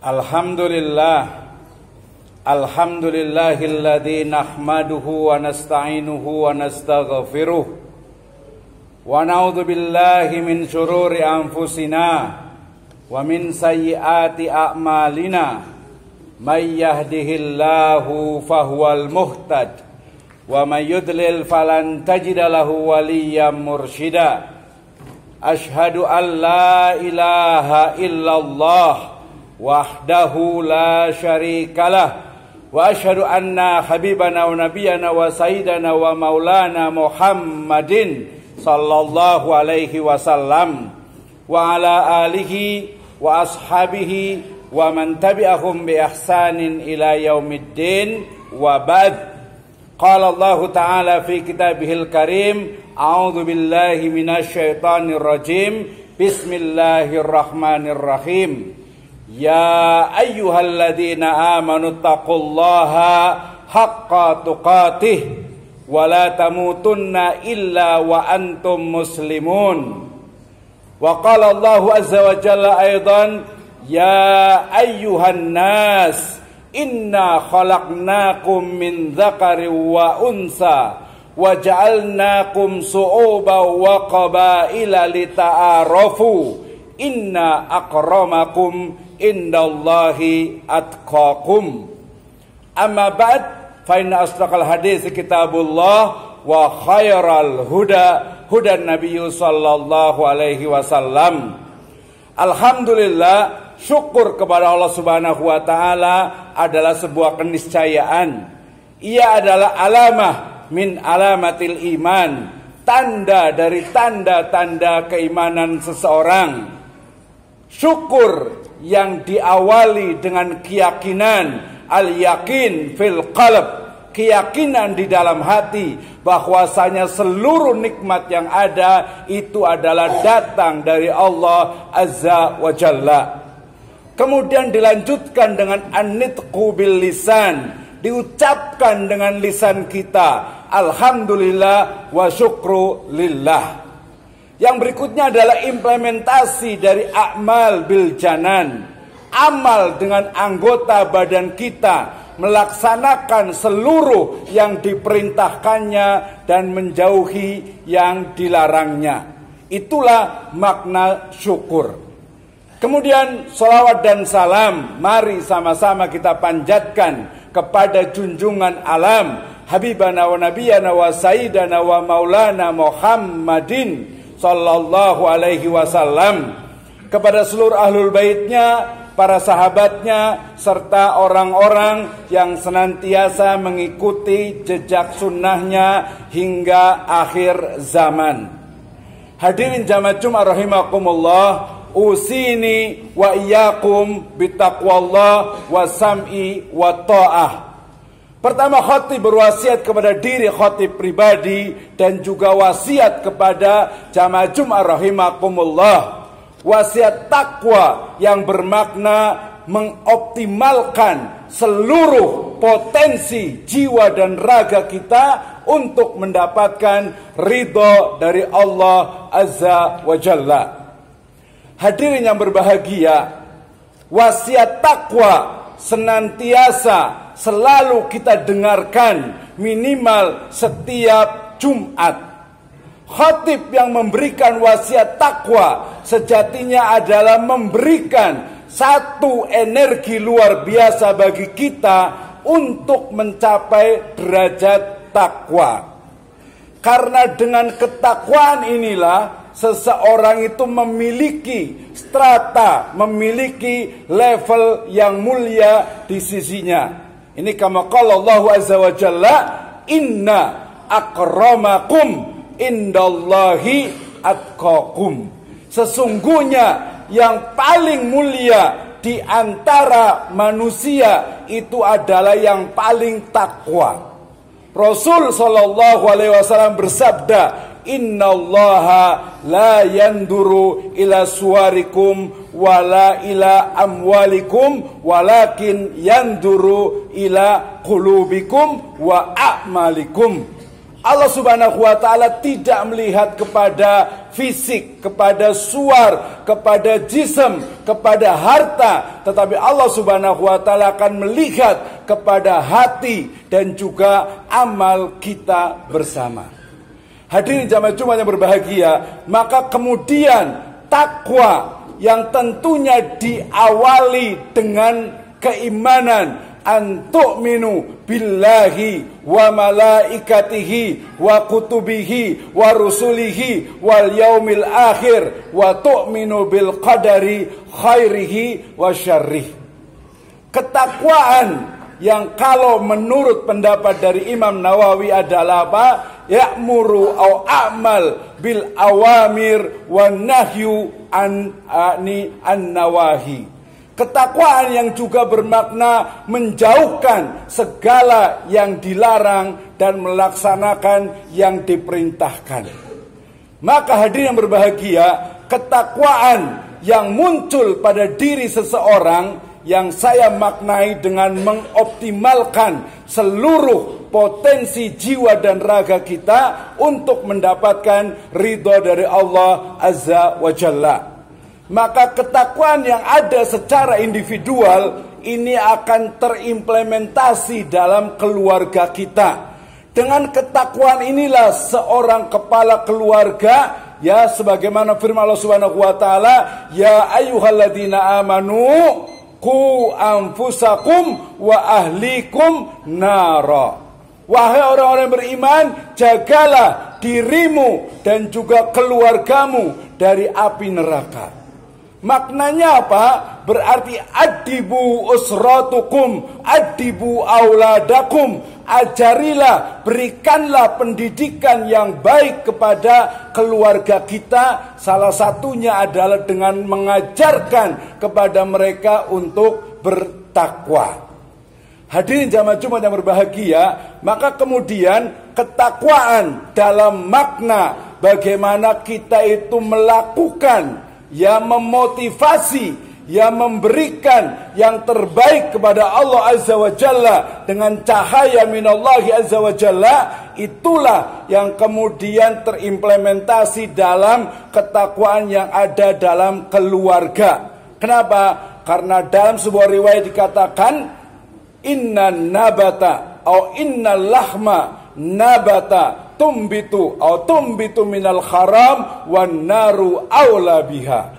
Alhamdulillahilladzi nahmaduhu wa nasta'inuhu wa nastaghfiruh wa na'udzu billahi min syururi anfusina wa min sayyiati a'malina may yahdihillahu fahuwal muhtad wa may yudlil falan tajida lahu waliyyan mursyida. Asyhadu an la ilaha illallah wahdahu la syarikalah wa asyhadu anna habibana wa nabiyana wa sayyidana wa maulana Muhammadin sallallahu alaihi wasallam wa ala alihi wa ashabihi wa man tabi'ahum bi ihsanin ila yaumiddin wa ba'd. Qala Allah ta'ala fi kitabihil karim, a'udzu billahi minasyaitonir rajim, bismillahirrahmanirrahim. Ya ayyuhalladzina amanu taqullaha haqqa tuqatih wa la tamutunna illa wa antum muslimun. Wa qala Allahu azza wa jalla aidan, ya ayyuhan nas inna khalaqnakum min dzakarin wa unsa wa ja'alnakum su'uban wa qabaila lita'arafu inna akramakum indallahi atqakum. Amma ba'd, fa inna asdaqal hadits kitabullah wa khairal huda hudan nabiyyu sallallahu alaihi wasallam. Alhamdulillah, syukur kepada Allah Subhanahu wa taala adalah sebuah keniscayaan. Ia adalah alamah min alamatil iman, tanda dari tanda-tanda keimanan seseorang. Syukur yang diawali dengan keyakinan, al-yakin fil qalb, keyakinan di dalam hati bahwasanya seluruh nikmat yang ada itu adalah datang dari Allah Azza wa Jalla. Kemudian dilanjutkan dengan an-nitqu bil lisan, diucapkan dengan lisan kita, alhamdulillah wa syukru lillah. Yang berikutnya adalah implementasi dari a'mal bil janan, amal dengan anggota badan kita, melaksanakan seluruh yang diperintahkannya dan menjauhi yang dilarangnya. Itulah makna syukur. Kemudian salawat dan salam mari sama-sama kita panjatkan kepada junjungan alam habibana wa nabiyana wa sayyidana wa maulana Muhammadin sallallahu alaihi wasallam, kepada seluruh ahlul baitnya, para sahabatnya, serta orang-orang yang senantiasa mengikuti jejak sunnahnya hingga akhir zaman. Hadirin jamaah Jumat rahimakumullah, usini wa iyyakum bitaqwallah wa sam'i wa ta'ah. Pertama, khatib berwasiat kepada diri khatib pribadi dan juga wasiat kepada jamaah Jumat rahimakumullah. Wasiat takwa yang bermakna mengoptimalkan seluruh potensi jiwa dan raga kita untuk mendapatkan ridho dari Allah Azza wa Jalla. Hadirin yang berbahagia, wasiat takwa senantiasa selalu kita dengarkan minimal setiap Jumat. Khatib yang memberikan wasiat takwa sejatinya adalah memberikan satu energi luar biasa bagi kita untuk mencapai derajat takwa. Karena dengan ketakwaan inilah seseorang itu memiliki strata, memiliki level yang mulia di sisinya. Ini kama qala Allah Azza wa Jalla, inna akramakum indallahi atqakum. Sesungguhnya yang paling mulia di antara manusia itu adalah yang paling takwa. Rasul sallallahu alaihi wasallam bersabda, innallaha la yanduru ila suwarikum wala ila amwalikum walakin yanduru ila qulubikum wa a'malikum. Allah Subhanahu wa taala tidak melihat kepada fisik, kepada suar, kepada jism, kepada harta, tetapi Allah Subhanahu wa taala akan melihat kepada hati dan juga amal kita bersama. Hadirin jamaah Jumat yang berbahagia, maka kemudian takwa yang tentunya diawali dengan keimanan, an tu'minu billahi wa malaikatihi wa kutubihi wa rusulihi wal yaumil akhir wa tu'minu bil qadari khairihi wa syarrih. Ketakwaan yang kalau menurut pendapat dari Imam Nawawi adalah apa? Ya'muru au a'mal bil awamir wa nahyu an nawahi. Ketakwaan yang juga bermakna menjauhkan segala yang dilarang dan melaksanakan yang diperintahkan. Maka hadirin yang berbahagia, ketakwaan yang muncul pada diri seseorang yang saya maknai dengan mengoptimalkan seluruh potensi jiwa dan raga kita untuk mendapatkan ridho dari Allah Azza wa Jalla. Maka ketakwaan yang ada secara individual ini akan terimplementasi dalam keluarga kita. Dengan ketakwaan inilah seorang kepala keluarga, ya sebagaimana firman Allah Subhanahu wa taala, ya ayyuhalladzina amanu qu anfusakum wa ahlikum nara. Wahai orang-orang yang beriman, jagalah dirimu dan juga keluargamu dari api neraka. Maknanya apa? Berarti adibu usratukum, adibu auladakum. Ajarilah, berikanlah pendidikan yang baik kepada keluarga kita. Salah satunya adalah dengan mengajarkan kepada mereka untuk bertakwa. Hadirin jamaah Jumat yang berbahagia, maka kemudian ketakwaan dalam makna bagaimana kita itu melakukan, ya memotivasi, ya memberikan yang terbaik kepada Allah Azza wa Jalla dengan cahaya minallahi Azza wa Jalla, itulah yang kemudian terimplementasi dalam ketakwaan yang ada dalam keluarga. Kenapa? Karena dalam sebuah riwayat dikatakan inna nabata atau inna lahma nabata tumbitu atau tumbitu minal haram wan naru aula biha.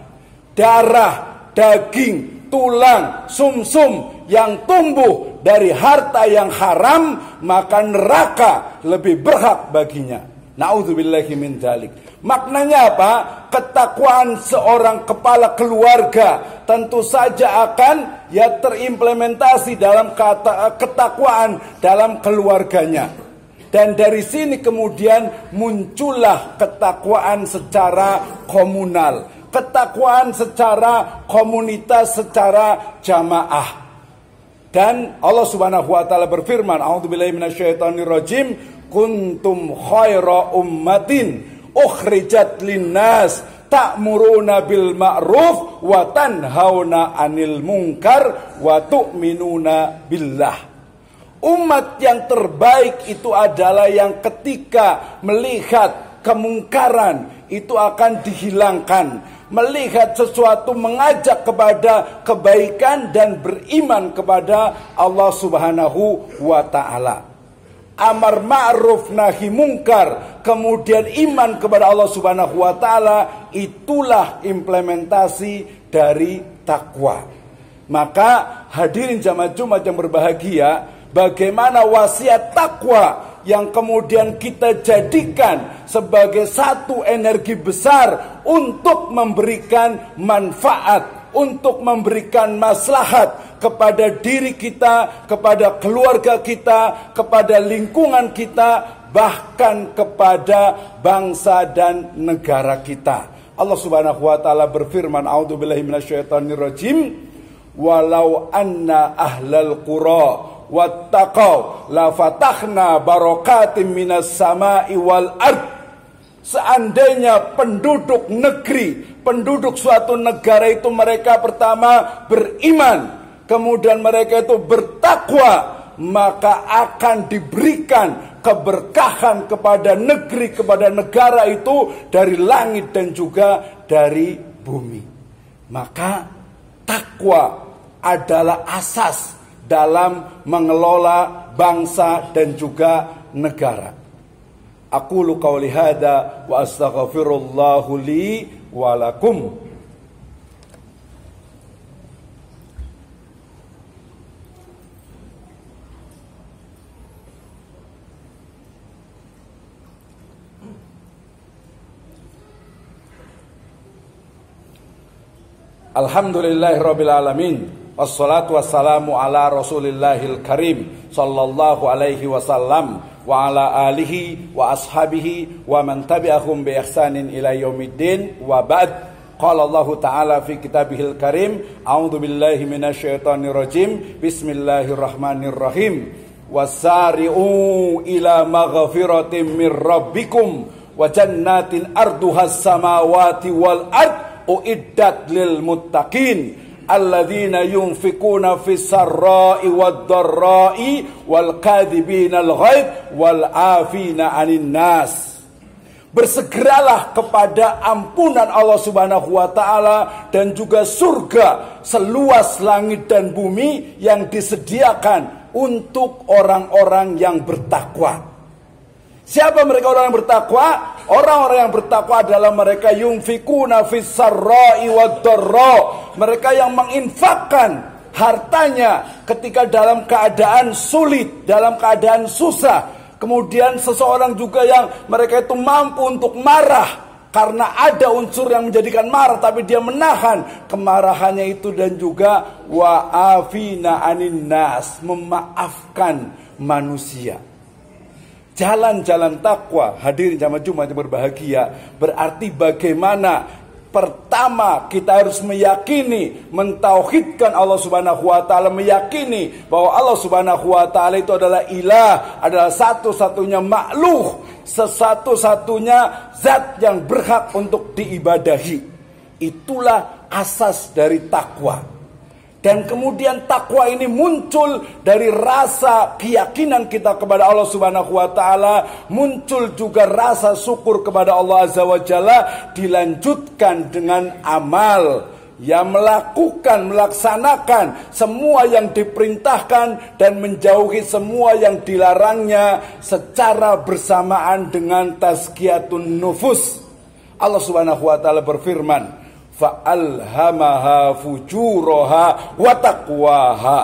Darah, daging, tulang, sumsum yang tumbuh dari harta yang haram, maka neraka lebih berhak baginya. Na'udzubillahi min dzalik. Maknanya apa? Ketakwaan seorang kepala keluarga tentu saja akan ya terimplementasi dalam ketakwaan dalam keluarganya. Dan dari sini kemudian muncullah ketakwaan secara komunal, ketakwaan secara komunitas, secara jamaah. Dan Allah Subhanahu wa taala berfirman, a'udzubillahi minasyaitonirrajim, kuntum khaira ummatin ukhrijat linnas ta'muruna bil ma'ruf wa tanhauna 'anil munkar wa tu'minuna billah. Umat yang terbaik itu adalah yang ketika melihat kemungkaran itu akan dihilangkan, melihat sesuatu mengajak kepada kebaikan dan beriman kepada Allah Subhanahu wa taala. Amar ma'ruf nahi mungkar, kemudian iman kepada Allah Subhanahu wa taala, itulah implementasi dari takwa. Maka hadirin jamaah Jumat yang berbahagia, bagaimana wasiat takwa yang kemudian kita jadikan sebagai satu energi besar untuk memberikan manfaat, untuk memberikan maslahat kepada diri kita, kepada keluarga kita, kepada lingkungan kita, bahkan kepada bangsa dan negara kita. Allah Subhanahu wa taala berfirman, a'udzubillahi minasyaitonirrajim, walau anna ahlal qura wattaqau la fatahna barakatim minas sama'i wal ard. Seandainya penduduk negeri, penduduk suatu negara itu mereka pertama beriman, kemudian mereka itu bertakwa, maka akan diberikan keberkahan kepada negeri, kepada negara itu dari langit dan juga dari bumi. Maka takwa adalah asas dalam mengelola bangsa dan juga negara. Aqulu qauli hadza wa astaghfirullahu li wa lakum. Alhamdulillahirabbil alamin. Wassalatu wassalamu ala Rasulillahil Karim sallallahu alaihi wasallam wa ala alihi wa ashabihi wa man tabi'ahum bi ihsanin ila yaumiddin wa ba'd. Qala Allah Ta'ala fi kitabihil karim, a'udzu billahi minasyaitonir rajim. Bismillahirrahmanirrahim. Wasari'u ila maghfiratin mir rabbikum wa jannatin arduhas samawati wal ard uiddat lil muttaqin alladzina yunfikuna fis sarra'i wad dharra'i wal kadhibina al ghaib wal afina 'anil nas. Bersegeralah kepada ampunan Allah Subhanahu wa taala dan juga surga seluas langit dan bumi yang disediakan untuk orang-orang yang bertakwa. Siapa mereka orang yang bertakwa? Orang-orang yang bertakwa adalah mereka yunfikuna fis sarra'i wad dharra. Mereka yang menginfakkan hartanya ketika dalam keadaan sulit, dalam keadaan susah. Kemudian seseorang juga yang mereka itu mampu untuk marah karena ada unsur yang menjadikan marah, tapi dia menahan kemarahannya itu, dan juga wa'afina 'anin nas, memaafkan manusia. Jalan-jalan takwa, hadirin jamaah Jumat yang berbahagia, berarti bagaimana pertama kita harus meyakini, mentauhidkan Allah Subhanahu wa taala, meyakini bahwa Allah Subhanahu wa taala itu adalah ilah, adalah satu-satunya makhluk, satu-satunya zat yang berhak untuk diibadahi. Itulah asas dari takwa. Dan kemudian takwa ini muncul dari rasa keyakinan kita kepada Allah Subhanahu wa taala, muncul juga rasa syukur kepada Allah Azza wa Jalla, dilanjutkan dengan amal yang melaksanakan semua yang diperintahkan dan menjauhi semua yang dilarangnya secara bersamaan dengan tazkiyatun nufus. Allah Subhanahu wa taala berfirman, fa'alhamaha fujuraha wa taqwaha.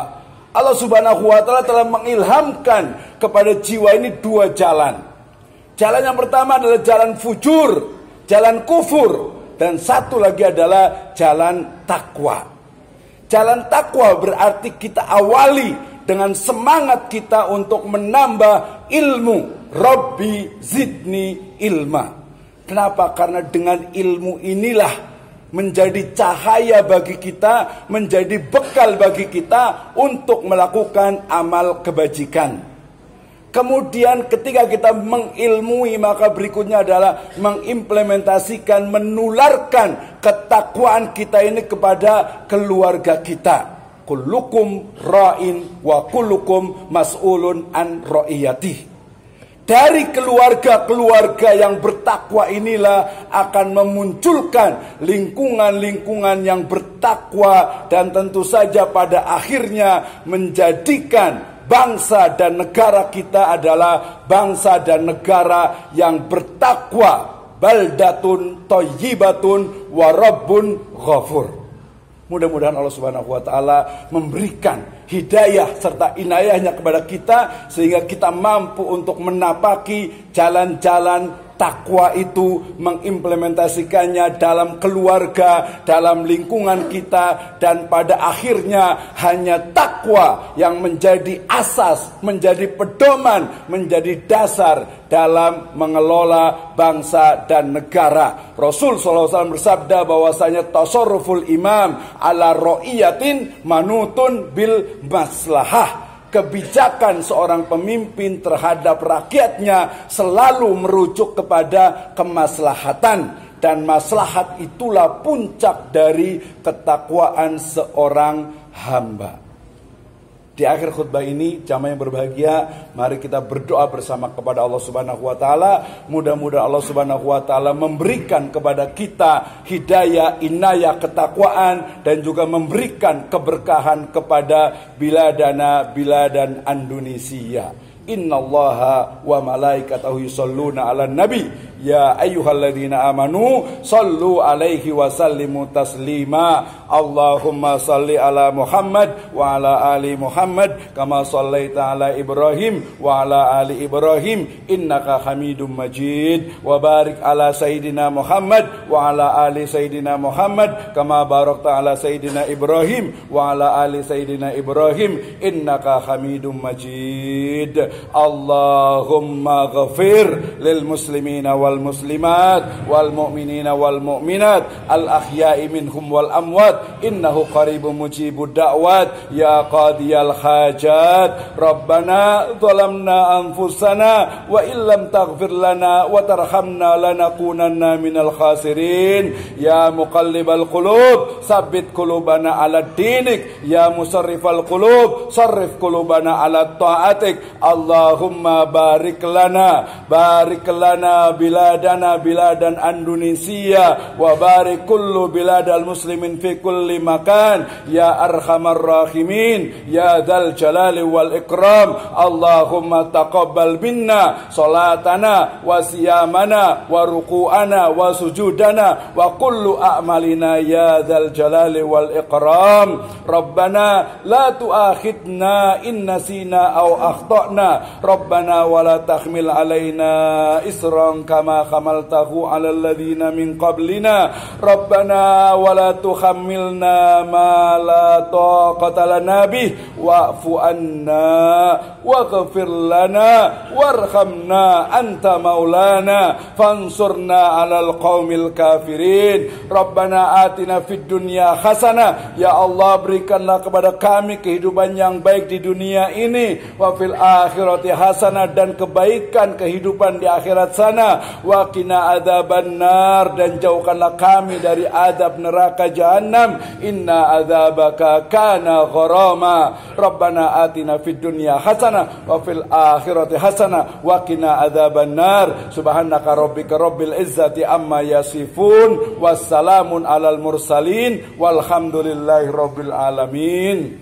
Allah Subhanahu wa taala telah mengilhamkan kepada jiwa ini dua jalan. Jalan yang pertama adalah jalan fujur, jalan kufur, dan satu lagi adalah jalan takwa. Jalan takwa berarti kita awali dengan semangat kita untuk menambah ilmu. Rabbi zidni ilma. Kenapa? Karena dengan ilmu inilah menjadi cahaya bagi kita, menjadi bekal bagi kita untuk melakukan amal kebajikan. Kemudian ketika kita mengilmui, maka berikutnya adalah mengimplementasikan, menularkan ketakwaan kita ini kepada keluarga kita. Kullukum ra'in wa kullukum mas'ulun an ra'iyatih. Dari keluarga-keluarga yang bertakwa inilah akan memunculkan lingkungan-lingkungan yang bertakwa, dan tentu saja pada akhirnya menjadikan bangsa dan negara kita adalah bangsa dan negara yang bertakwa. Baldatun thayyibatun wa rabbun ghafur. Mudah-mudahan Allah Subhanahu wa taala memberikan hidayah serta inayahnya kepada kita, sehingga kita mampu untuk menapaki jalan-jalan takwa itu, mengimplementasikannya dalam keluarga, dalam lingkungan kita, dan pada akhirnya hanya takwa yang menjadi asas, menjadi pedoman, menjadi dasar dalam mengelola bangsa dan negara. Rasul SAW bersabda bahwasanya tasarruful imam ala ra'iyatin manutun bil maslahah. Kebijakan seorang pemimpin terhadap rakyatnya selalu merujuk kepada kemaslahatan, dan maslahat itulah puncak dari ketakwaan seorang hamba. Di akhir khutbah ini, jamaah yang berbahagia, mari kita berdoa bersama kepada Allah Subhanahu wa taala. Mudah-mudahan Allah Subhanahu wa taala memberikan kepada kita hidayah, inayah, ketakwaan, dan juga memberikan keberkahan kepada biladan Indonesia. Innallaha wa malaikatahu yusholluna 'alan nabi ya ayyuhalladzina amanu shallu 'alaihi wa sallimu taslima. Allahumma shalli ala Muhammad wa ala ali Muhammad kama shallaita ala Ibrahim wa ala ali Ibrahim innaka Hamidum Majid. Wa barik ala sayidina Muhammad wa ala ali sayidina Muhammad kama barakta ala sayidina Ibrahim wa ala ali sayidina Ibrahim innaka Hamidum Majid. Allahumma ghafir lil muslimina wal muslimat wal mu'minina wal mu'minat al ahya'i minhum wal amwat innahu qaribun mujibud da'wat ya qadiyal hajat. Rabbana zalamna anfusana wa illam taghfir lana wa tarhamna lanakunanna minal khasirin. Ya muqallibal qulub sabbit qulubana ala dinik, ya musarrifal qulub sarrif qulubana ala ta'atik. Allahumma barik lana biladan Indonesia wa barik kullu biladal muslimin fi kulli makan ya arhamar rahimin ya dzal jalali wal ikram. Allahumma taqabbal minna salatana wa siyamana wa ruku'ana wa sujudana wa kullu a'malina ya dzal jalali wal ikram. Rabbana la tu'akhidna in nasina aw akhtana. Rabbana wa la tahmil alaina isran kama hamaltahu ala alladhina min qablina. Rabbana wa la tuhammilna ma la taqata lana bih wa'fu anna waghfir lana warhamna anta maulana fansurna alal qaumil kafirin. Rabbana atina fid dunya hasanah. Ya Allah, berikanlah kepada kami kehidupan yang baik di dunia ini, wa fil akhirati hasanah, dan kebaikan kehidupan di akhirat sana. Wa qina adzabannar, dan jauhkanlah kami dari azab neraka jahanam. Inna adzabaka kana gharama. Rabbana atina fid dunya hasanah wa fil akhirati hasanah wa qina adzabannar. Subhanaka rabbika rabbil izzati amma yasifun wassalamun alal mursalin walhamdulillahi rabbil alamin.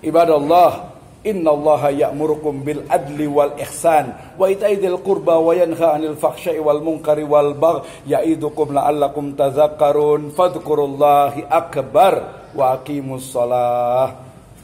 Ibadallah, innallaha ya'murukum bil adli wal ihsan wa itaidil qurba wa yanha 'anil fahsya'i wal munkari wal baghi ya'idukum la'allakum tadhakkarun. Fadhkurullahi akbar wa aqimus shalah.